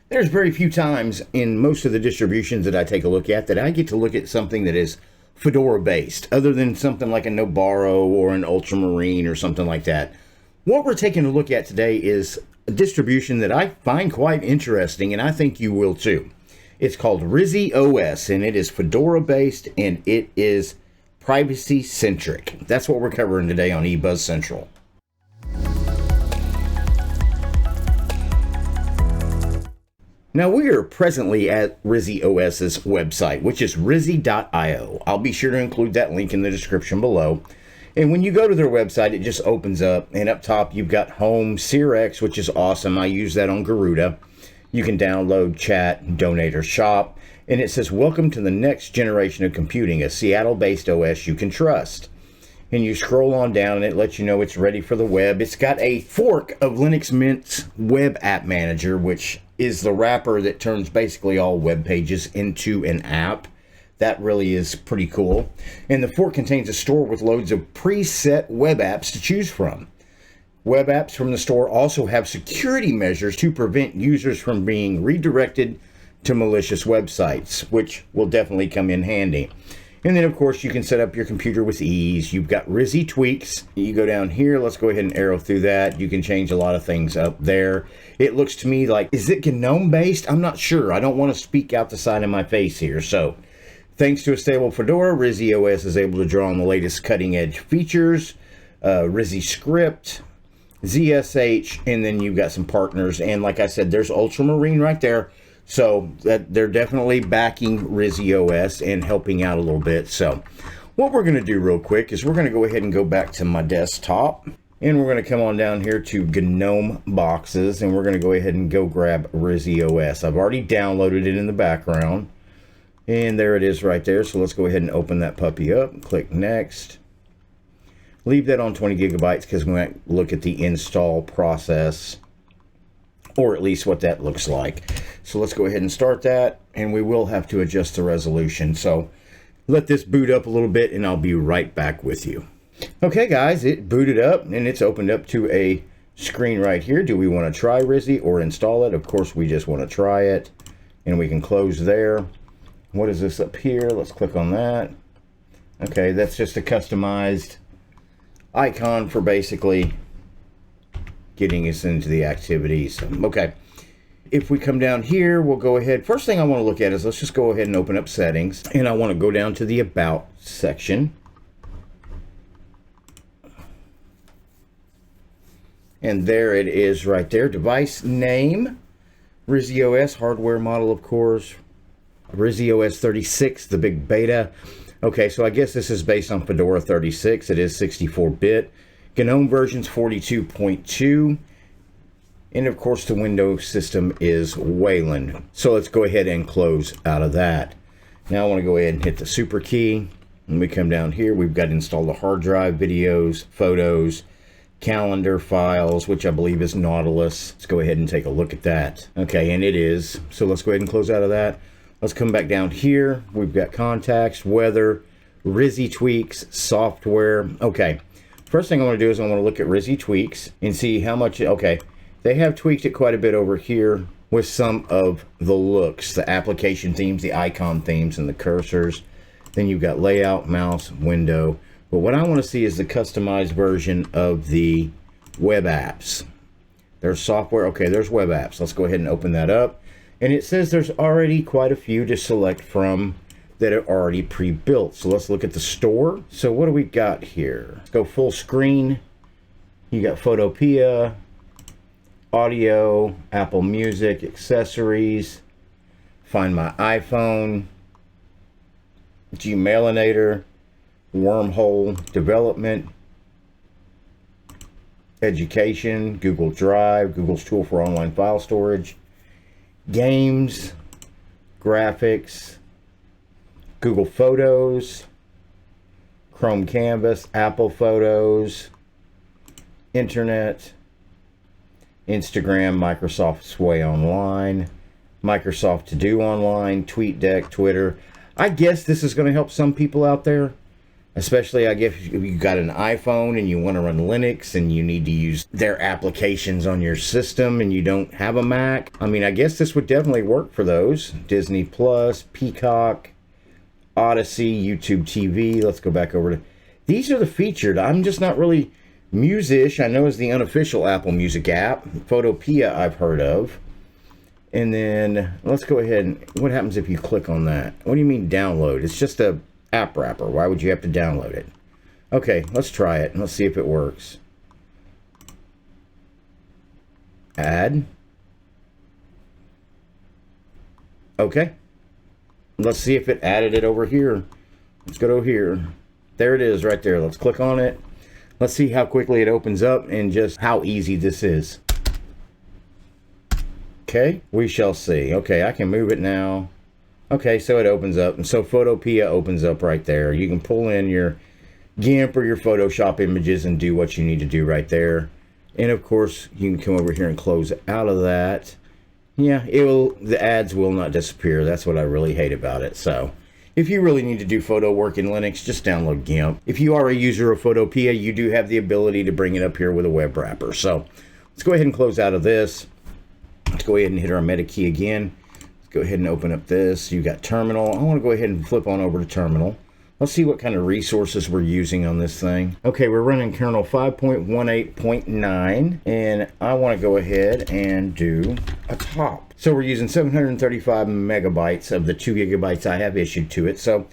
There's very few times in most of the distributions that I take a look at that I get to look at something that is Fedora based, other than something like a Nobaro or an Ultramarine or something like that. What we're taking a look at today is a distribution that I find quite interesting, and I think you will too. It's called Rizzy OS, and it is Fedora based, and it is privacy centric. That's what we're covering today on eBuzz Central. Now, we are presently at Rizzy OS's website, which is rizzy.io. I'll be sure to include that link in the description below. And when you go to their website, it just opens up, and up top you've got Home, CRX, which is awesome. I use that on Garuda. You can download, chat, donate, or shop. And it says, welcome to the next generation of computing, a Seattle-based OS you can trust. And you scroll on down and it lets you know it's ready for the web. It's got a fork of Linux Mint's Web App Manager, which is the wrapper that turns basically all web pages into an app. That really is pretty cool. And the fork contains a store with loads of preset web apps to choose from. Web apps from the store also have security measures to prevent users from being redirected to malicious websites, which will definitely come in handy. And then, of course, you can set up your computer with ease. You've got Rizzy tweaks. You go down here. Let's go ahead and arrow through that. You can change a lot of things up there. It looks to me like, is it GNOME based? I'm not sure. I don't want to speak out the side of my face here. So, thanks to a stable Fedora, Rizzy OS is able to draw on the latest cutting edge features. Rizzy Script, ZSH, and then you've got some partners. And like I said, there's Ultramarine right there. So that they're definitely backing Rizzy OS and helping out a little bit. So what we're going to do real quick is we're going to go ahead and go back to my desktop. And we're going to come on down here to GNOME boxes. And we're going to go ahead and go grab Rizzy OS. I've already downloaded it in the background. And there it is right there. So let's go ahead and open that puppy up. Click next. Leave that on 20 gigabytes because we might look at the install process, or at least what that looks like. So let's go ahead and start that, and we will have to adjust the resolution. So let this boot up a little bit, and I'll be right back with you. Okay, guys, it booted up, and it's opened up to a screen right here. Do we want to try Rizzy or install it? Of course, we just want to try it, and we can close there. What is this up here? Let's click on that. Okay, that's just a customized icon for basically getting us into the activities. Okay, if we come down here, we'll go ahead. First thing I want to look at is, let's just go ahead and open up settings, and I want to go down to the about section. And there it is right there. Device name, Rizzy OS, hardware model, of course, Rizzy OS 36, the big beta. Okay, so I guess this is based on Fedora 36. It is 64-bit. GNOME version's 42.2. And of course the Windows system is Wayland. So let's go ahead and close out of that. Now I want to go ahead and hit the super key. When we come down here, we've got installed the hard drive, videos, photos, calendar files, which I believe is Nautilus. Let's go ahead and take a look at that. Okay, and it is. So let's go ahead and close out of that. Let's come back down here. We've got contacts, weather, Rizzy tweaks, software. Okay. First thing I want to do is I want to look at Rizzy tweaks and see how much, okay, they have tweaked it quite a bit over here with some of the looks, the application themes, the icon themes, and the cursors. Then you've got layout, mouse, window. But what I want to see is the customized version of the web apps. There's software. Okay, there's web apps. Let's go ahead and open that up. And it says there's already quite a few to select from that are already pre-built. So let's look at the store. So what do we got here? Let's go full screen. You got Photopea, audio, Apple Music, accessories, Find My iPhone, Gmailinator, Wormhole, development, education, Google Drive, Google's tool for online file storage, games, graphics, Google Photos, Chrome Canvas, Apple Photos, Internet, Instagram, Microsoft Sway Online, Microsoft To Do Online, TweetDeck, Twitter. I guess this is going to help some people out there. Especially, I guess, if you got an iPhone and you want to run Linux and you need to use their applications on your system and you don't have a Mac. I mean, I guess this would definitely work for those. Disney Plus, Peacock, Odyssey, YouTube TV. Let's go back over to... These are the featured. I'm just not really... Musish, I know, is the unofficial Apple Music app. Photopea, I've heard of. And then, let's go ahead and... What happens if you click on that? What do you mean download? It's just a... app wrapper. Why would you have to download it? Okay, let's try it. Let's see if it works. Add. Okay. Let's see if it added it over here. Let's go to here. There it is right there. Let's click on it. Let's see how quickly it opens up and just how easy this is. Okay, we shall see. Okay, I can move it now. Okay, so it opens up, and so Photopea opens up right there. You can pull in your GIMP or your Photoshop images and do what you need to do right there. And of course, you can come over here and close out of that. Yeah, the ads will not disappear. That's what I really hate about it. So, if you really need to do photo work in Linux, just download GIMP. If you are a user of Photopea, you do have the ability to bring it up here with a web wrapper. So, let's go ahead and close out of this. Let's go ahead and hit our meta key again. Go ahead and open up this. You got terminal. I want to go ahead and flip on over to terminal. Let's see what kind of resources we're using on this thing. Okay, we're running kernel 5.18.9, and I want to go ahead and do a top. So we're using 735 megabytes of the 2 gigabytes I have issued to it. So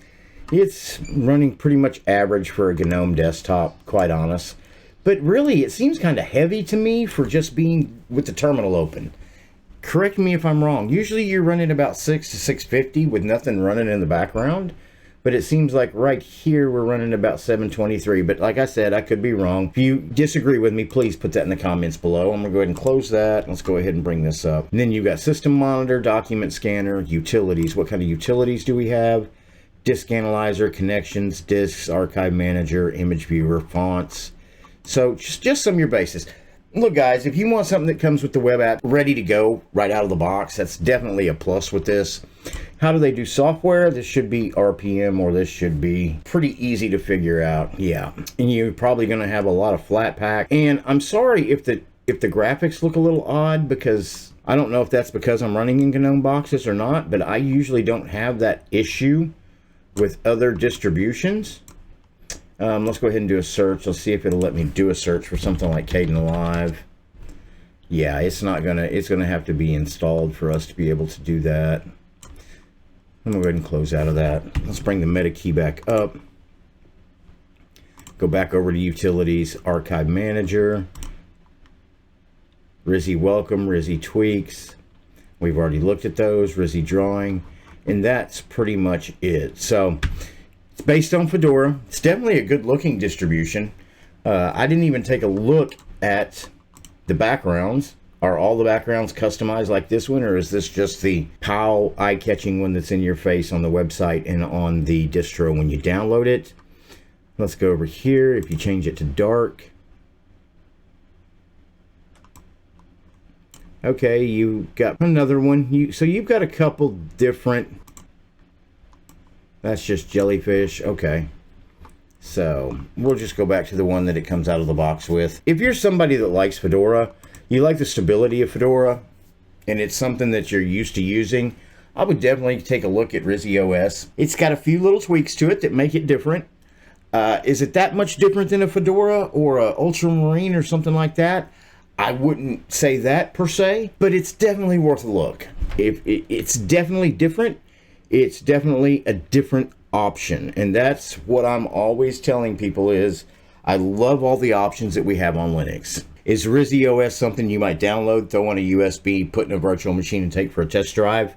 it's running pretty much average for a GNOME desktop, quite honest. But really, it seems kind of heavy to me for just being with the terminal open. Correct me if I'm wrong. Usually you're running about 6 to 650 with nothing running in the background. But it seems like right here we're running about 723. But like I said, I could be wrong. If you disagree with me, please put that in the comments below. I'm going to go ahead and close that. Let's go ahead and bring this up. And then you've got system monitor, document scanner, utilities. What kind of utilities do we have? Disk analyzer, connections, disks, archive manager, image viewer, fonts. So just some of your bases. Look, guys, if you want something that comes with the web app ready to go right out of the box, that's definitely a plus with this. How do they do software? This should be RPM, or this should be pretty easy to figure out. Yeah, and you're probably going to have a lot of flat pack. And I'm sorry if the graphics look a little odd, because I don't know if that's because I'm running in GNOME boxes or not, but I usually don't have that issue with other distributions. Let's go ahead and do a search. Let's see if it'll let me do a search for something like Kdenlive. Yeah, it's gonna have to be installed for us to be able to do that. I'm gonna go ahead and close out of that. Let's bring the meta key back up. Go back over to utilities, archive manager, Rizzy welcome, Rizzy tweaks. We've already looked at those, Rizzy drawing, and that's pretty much it. So it's based on Fedora. It's definitely a good looking distribution. I didn't even take a look at the backgrounds. Are all the backgrounds customized like this one, or is this just the POW eye-catching one that's in your face on the website and on the distro when you download it? Let's go over here. If you change it to dark. Okay, you got another one. So you've got a couple different... That's just jellyfish. Okay. So we'll just go back to the one that it comes out of the box with. If you're somebody that likes Fedora, you like the stability of Fedora, and it's something that you're used to using, I would definitely take a look at Rizzy OS. It's got a few little tweaks to it that make it different. Is it that much different than a Fedora or a Ultramarine or something like that? I wouldn't say that per se, but it's definitely worth a look. It's definitely different. It's definitely a different option, and that's what I'm always telling people is I love all the options that we have on Linux. Is Rizzy OS something you might download, throw on a USB, put in a virtual machine, and take for a test drive?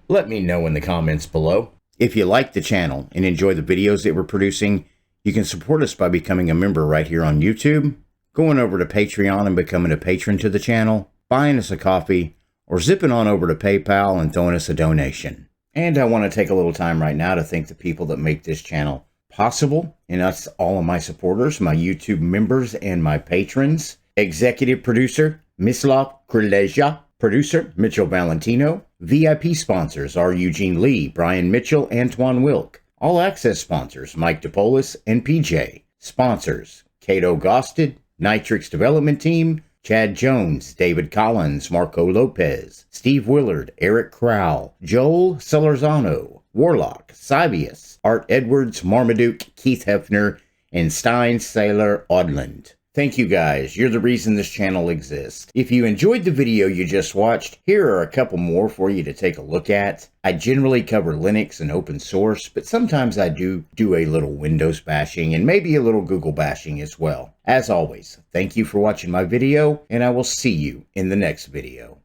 Let me know in the comments below. If you like the channel and enjoy the videos that we're producing, you can support us by becoming a member right here on YouTube, going over to Patreon and becoming a patron to the channel, buying us a coffee, or zipping on over to PayPal and throwing us a donation. And I want to take a little time right now to thank the people that make this channel possible, and that's all of my supporters, my YouTube members, and my patrons. Executive producer, Mislav Krileja. Producer, Mitchell Valentino. VIP sponsors are Eugene Lee, Brian Mitchell, Antoine Wilk. All Access sponsors Mike DePolis and PJ. Sponsors Cato Gosted, Nitrix Development Team, Chad Jones, David Collins, Marco Lopez, Steve Willard, Eric Crowell, Joel Celerzano, Warlock, Cybius, Art Edwards, Marmaduke, Keith Hefner, and Stein Sailor Odland. Thank you guys, you're the reason this channel exists. If you enjoyed the video you just watched, here are a couple more for you to take a look at. I generally cover Linux and open source, but sometimes I do a little Windows bashing and maybe a little Google bashing as well. As always, thank you for watching my video, and I will see you in the next video.